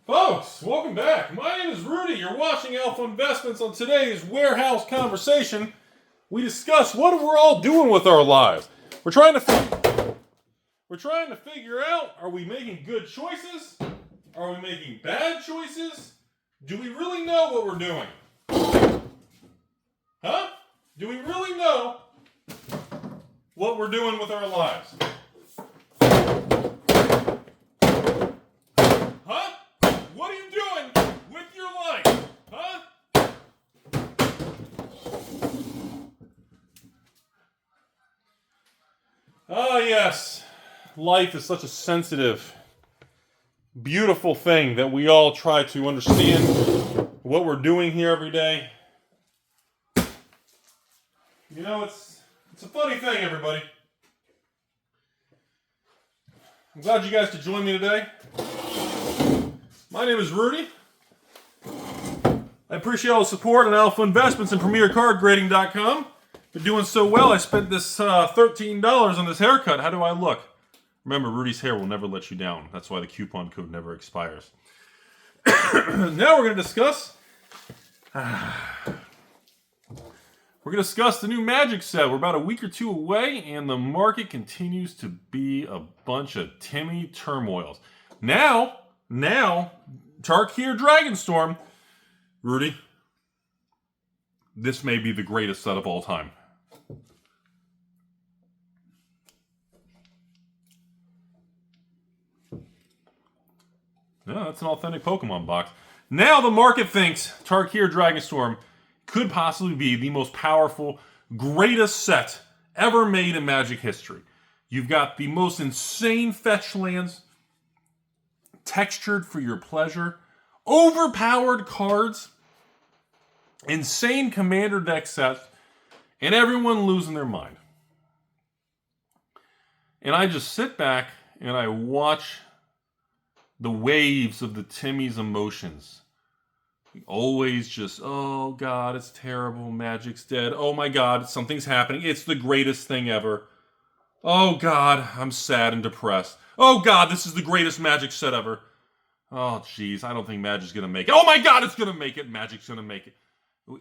Folks, welcome back. My name is Rudy. You're watching Alpha Investments. On today's Warehouse Conversation, we discuss what we're all doing with our lives. We're trying to figure out, are we making good choices? Are we making bad choices? Do we really know what we're doing? Huh? Do we really know what we're doing with our lives? Huh? What are you doing with your life? Huh? Ah, yes. Life is such a sensitive, beautiful thing that we all try to understand what we're doing here every day. You know, it's a funny thing, everybody. I'm glad you guys could join me today. My name is Rudy. I appreciate all the support on Alpha Investments and PremierCardGrading.com. Been doing so well, I spent this $13 on this haircut. How do I look? Remember, Rudy's hair will never let you down. That's why the coupon code never expires. Now we're going to discuss... We're going to discuss the new Magic set. We're about a week or two away, and the market continues to be a bunch of Timmy turmoils. Now, Tarkir Dragonstorm, Rudy, this may be the greatest set of all time. No, that's an authentic Pokemon box. Now the market thinks Tarkir Dragonstorm could possibly be the most powerful, greatest set ever made in Magic history. You've got the most insane fetch lands, textured for your pleasure, overpowered cards, insane commander deck sets, and everyone losing their mind. And I just sit back and I watch the waves of the Timmy's emotions. Always just, oh God, it's terrible. Magic's dead. Oh my God, something's happening. It's the greatest thing ever. Oh God, I'm sad and depressed. Oh God, this is the greatest Magic set ever. Oh geez, I don't think Magic's gonna make it. Oh my God, it's gonna make it. Magic's gonna make it.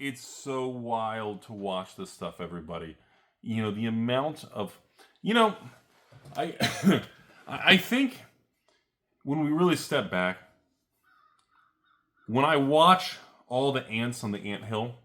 It's so wild to watch this stuff, everybody. You know, the amount of, I I think when we really step back, when I watch all the ants on the anthill,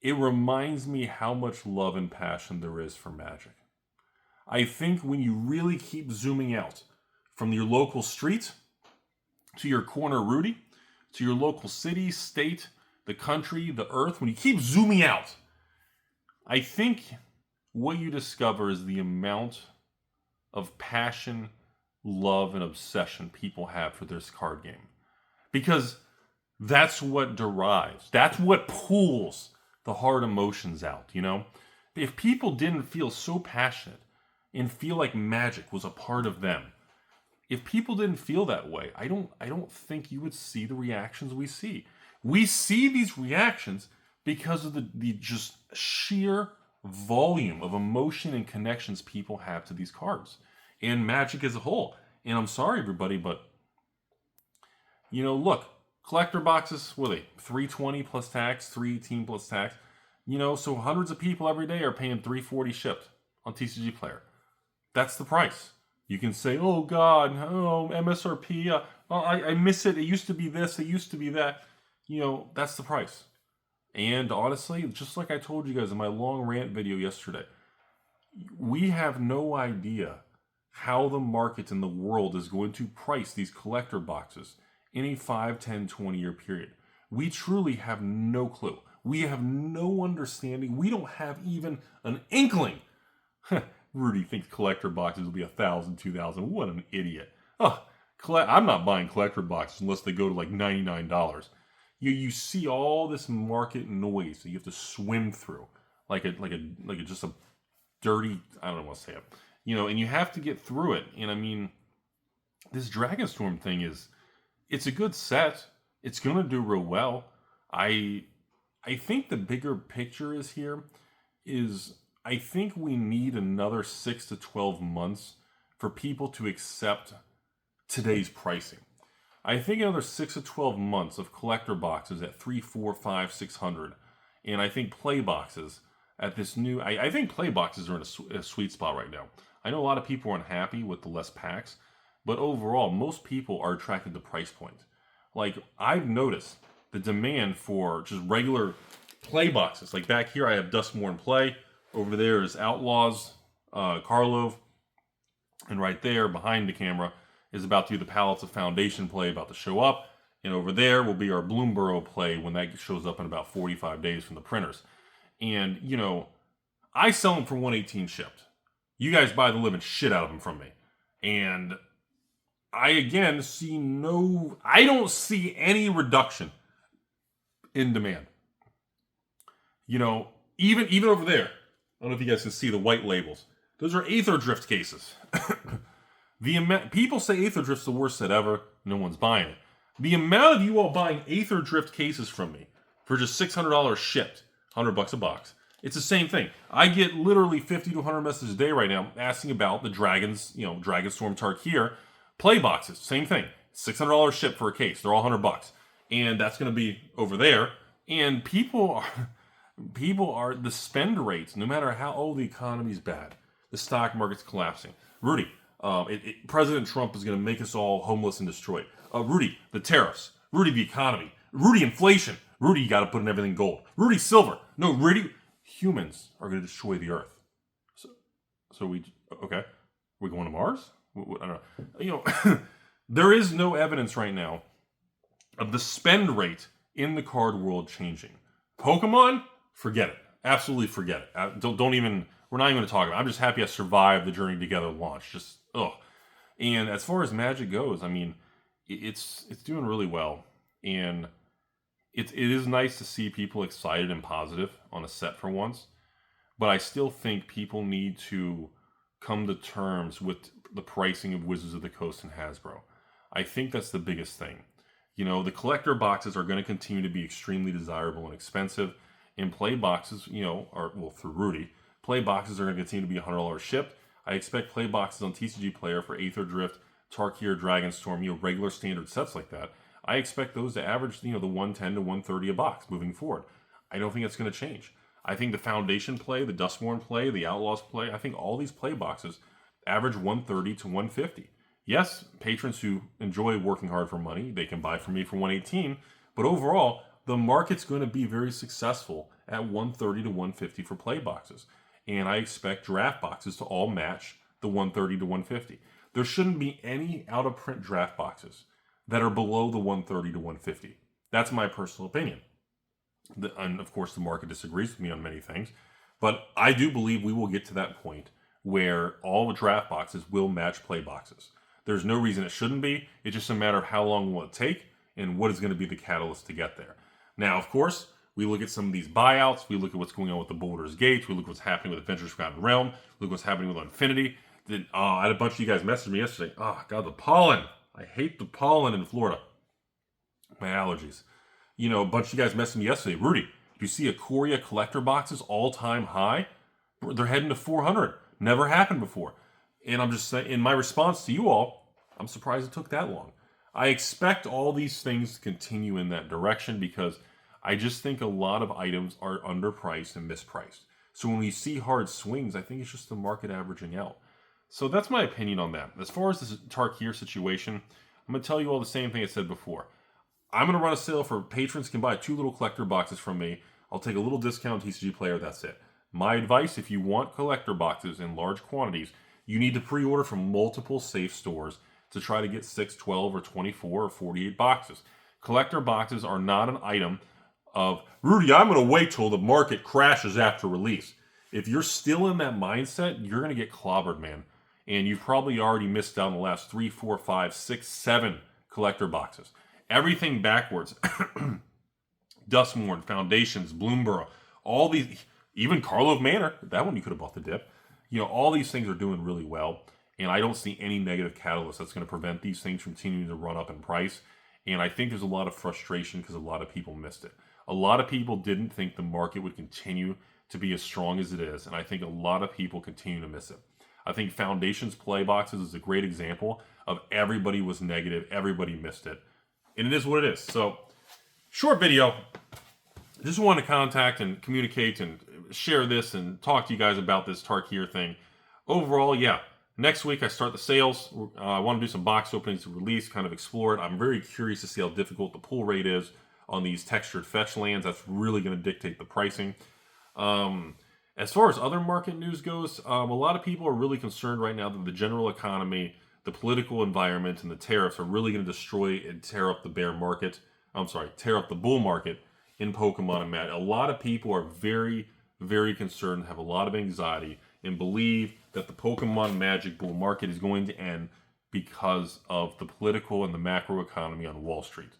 it reminds me how much love and passion there is for Magic. I think when you really keep zooming out from your local street to your corner Rudy, to your local city, state, the country, the earth, when you keep zooming out, I think what you discover is the amount of passion, love, and obsession people have for this card game. Because that's what derives, that's what pulls the hard emotions out, you know? If people didn't feel so passionate and feel like Magic was a part of them, if people didn't feel that way, I don't think you would see the reactions we see. We see these reactions because of the just sheer volume of emotion and connections people have to these cards and Magic as a whole. And I'm sorry, everybody, but look, collector boxes, what are they? $320 plus tax, $318 plus tax. So hundreds of people every day are paying $340 shipped on TCG Player. That's the price. You can say, oh God, oh MSRP, I miss it. It used to be this, it used to be that. That's the price. And honestly, just like I told you guys in my long rant video yesterday, we have no idea how the market in the world is going to price these collector boxes in a 5, 10, 20-year period. We truly have no clue. We have no understanding. We don't have even an inkling. Rudy thinks collector boxes will be $1,000, $2,000. What an idiot. Oh, I'm not buying collector boxes unless they go to like $99. You see all this market noise that you have to swim through like just a dirty, I don't know what to say it. And you have to get through it. And I mean, this Dragonstorm thing it's a good set. It's going to do real well. I think the bigger picture is I think we need another 6 to 12 months for people to accept today's pricing. I think another 6 to 12 months of collector boxes at 3, 4, 5, 600. And I think play boxes at this new... I think play boxes are in a sweet spot right now. I know a lot of people are unhappy with the less packs, but overall, most people are attracted to price point. Like, I've noticed the demand for just regular play boxes. Like back here, I have Dustmore in play. Over there is Outlaws, Karlov. And right there, behind the camera, is about to be the pallets of Foundation play about to show up. And over there will be our Bloomborough play when that shows up in about 45 days from the printers. And, you know, I sell them for $118 shipped. You guys buy the living shit out of them from me. And I, again, I don't see any reduction in demand. You know, even over there, I don't know if you guys can see the white labels. Those are Aether Drift cases. People say Aether Drift's the worst set ever. No one's buying it. The amount of you all buying Aether Drift cases from me for just $600 shipped, $100 a box. It's the same thing. I get literally 50 to 100 messages a day right now asking about the Dragons, Dragonstorm Tarkir play boxes. Same thing. $600 shipped for a case. They're all $100. And that's going to be over there. And people are the spend rates, no matter how the economy's bad, the stock market's collapsing. Rudy, President Trump is going to make us all homeless and destroyed. Rudy, the tariffs. Rudy, the economy. Rudy, inflation. Rudy, you got to put in everything gold. Rudy, silver. No, Rudy, humans are going to destroy the earth. So okay. We going to Mars? I don't know. There is no evidence right now of the spend rate in the card world changing. Pokemon, forget it. Absolutely forget it. Don't even. We're not even going to talk about it. I'm just happy I survived the Journey Together launch. Just ugh. And as far as Magic goes, I mean, it's doing really well, and it is nice to see people excited and positive on a set for once. But I still think people need to come to terms with the pricing of Wizards of the Coast and Hasbro. I think that's the biggest thing. You know, the collector boxes are going to continue to be extremely desirable and expensive, and play boxes, through Rudy, play boxes are going to continue to be $100 shipped. I expect play boxes on TCG Player for Aether Drift, Tarkir, Dragonstorm, regular standard sets like that. I expect those to average, the 110 to 130 a box moving forward. I don't think it's going to change. I think the Foundation play, the Dustmorn play, the Outlaws play, I think all these play boxes average 130 to 150. Yes, patrons who enjoy working hard for money, they can buy from me for 118, but overall, the market's going to be very successful at 130 to 150 for play boxes. And I expect draft boxes to all match the 130 to 150. There shouldn't be any out-of-print draft boxes that are below the 130 to 150. That's my personal opinion. And of course, the market disagrees with me on many things. But I do believe we will get to that point where all the draft boxes will match play boxes. There's no reason it shouldn't be. It's just a matter of how long will it take and what is going to be the catalyst to get there. Now, of course, we look at some of these buyouts. We look at what's going on with the Baldur's Gate. We look at what's happening with Adventures Forgotten Realm. We look at what's happening with Infinity. I had a bunch of you guys message me yesterday. Oh, God, the pollen. I hate the pollen in Florida. My allergies. A bunch of you guys messaged me yesterday. Rudy, do you see Ikoria collector boxes all-time high? They're heading to 400. Never happened before. And I'm just saying, in my response to you all, I'm surprised it took that long. I expect all these things to continue in that direction because I just think a lot of items are underpriced and mispriced. So when we see hard swings, I think it's just the market averaging out. So that's my opinion on that. As far as this Tarkir situation, I'm going to tell you all the same thing I said before. I'm going to run a sale for patrons can buy 2 little collector boxes from me. I'll take a little discount on TCG Player, that's it. My advice, if you want collector boxes in large quantities, you need to pre-order from multiple safe stores to try to get 6, 12, or 24, or 48 boxes. Collector boxes are not an item of, Rudy, I'm going to wait till the market crashes after release. If you're still in that mindset, you're going to get clobbered, man. And you've probably already missed out on the last 3, 4, 5, 6, 7 collector boxes. Everything backwards. Dustmorn, Foundations, Bloomborough, all these, even Karlov Manor, that one you could have bought the dip. All these things are doing really well. And I don't see any negative catalyst that's going to prevent these things from continuing to run up in price. And I think there's a lot of frustration because a lot of people missed it. A lot of people didn't think the market would continue to be as strong as it is. And I think a lot of people continue to miss it. I think Foundations play boxes is a great example of everybody was negative. Everybody missed it. and it is what it is. So, short video. Just want to contact and communicate and share this and talk to you guys about this Tarkir thing. Overall, yeah. Next week, I start the sales. I want to do some box openings to release, kind of explore it. I'm very curious to see how difficult the pull rate is on these textured fetch lands. That's really going to dictate the pricing. As far as other market news goes, a lot of people are really concerned right now that the general economy, the political environment, and the tariffs are really going to destroy and tear up the bear market. Tear up the bull market in Pokemon and Magic. A lot of people are very, very concerned, have a lot of anxiety, and believe that the Pokemon Magic bull market is going to end because of the political and the macro economy on Wall Street.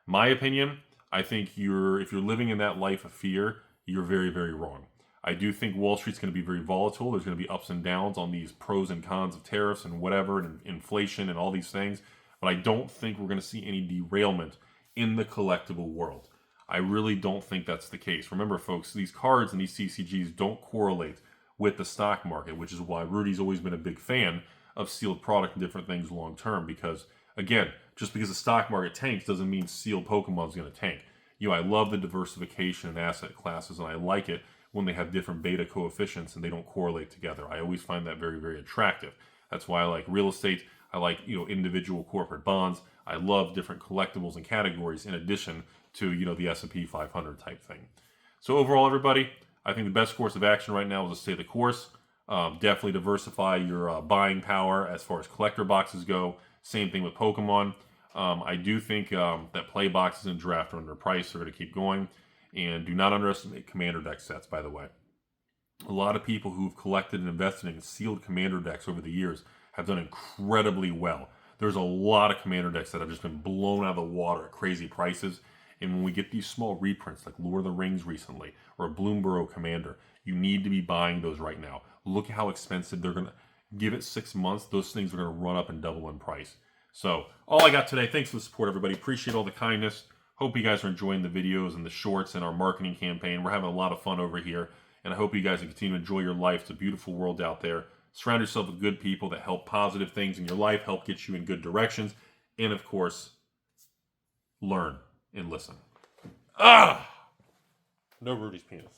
My opinion, I think if you're living in that life of fear, you're very, very wrong. I do think Wall Street's going to be very volatile. There's going to be ups and downs on these pros and cons of tariffs and whatever, and inflation and all these things. But I don't think we're going to see any derailment in the collectible world. I really don't think that's the case. Remember, folks, these cards and these CCGs don't correlate with the stock market, which is why Rudy's always been a big fan of sealed product and different things long term. Because, again, just because the stock market tanks doesn't mean sealed Pokemon is going to tank. I love the diversification in asset classes, and I like it when they have different beta coefficients and they don't correlate together. I always find that very, very attractive. That's why I like real estate. I like, individual corporate bonds. I love different collectibles and categories in addition to, the S&P 500 type thing. So overall, everybody, I think the best course of action right now is to stay the course. Definitely diversify your buying power as far as collector boxes go. Same thing with Pokemon. I do think that play boxes and draft are underpriced. They're going to keep going. And do not underestimate commander deck sets, by the way. A lot of people who've collected and invested in sealed commander decks over the years have done incredibly well. There's a lot of commander decks that have just been blown out of the water at crazy prices. And when we get these small reprints like Lord of the Rings recently or a Bloomborough Commander, you need to be buying those right now. Look at how expensive they're going to give it 6 months. Those things are going to run up and double in price. So all I got today. Thanks for the support, everybody. Appreciate all the kindness. Hope you guys are enjoying the videos and the shorts and our marketing campaign. We're having a lot of fun over here. And I hope you guys can continue to enjoy your life. It's a beautiful world out there. Surround yourself with good people that help positive things in your life, help get you in good directions. And of course, learn and listen. No Rudy's penis.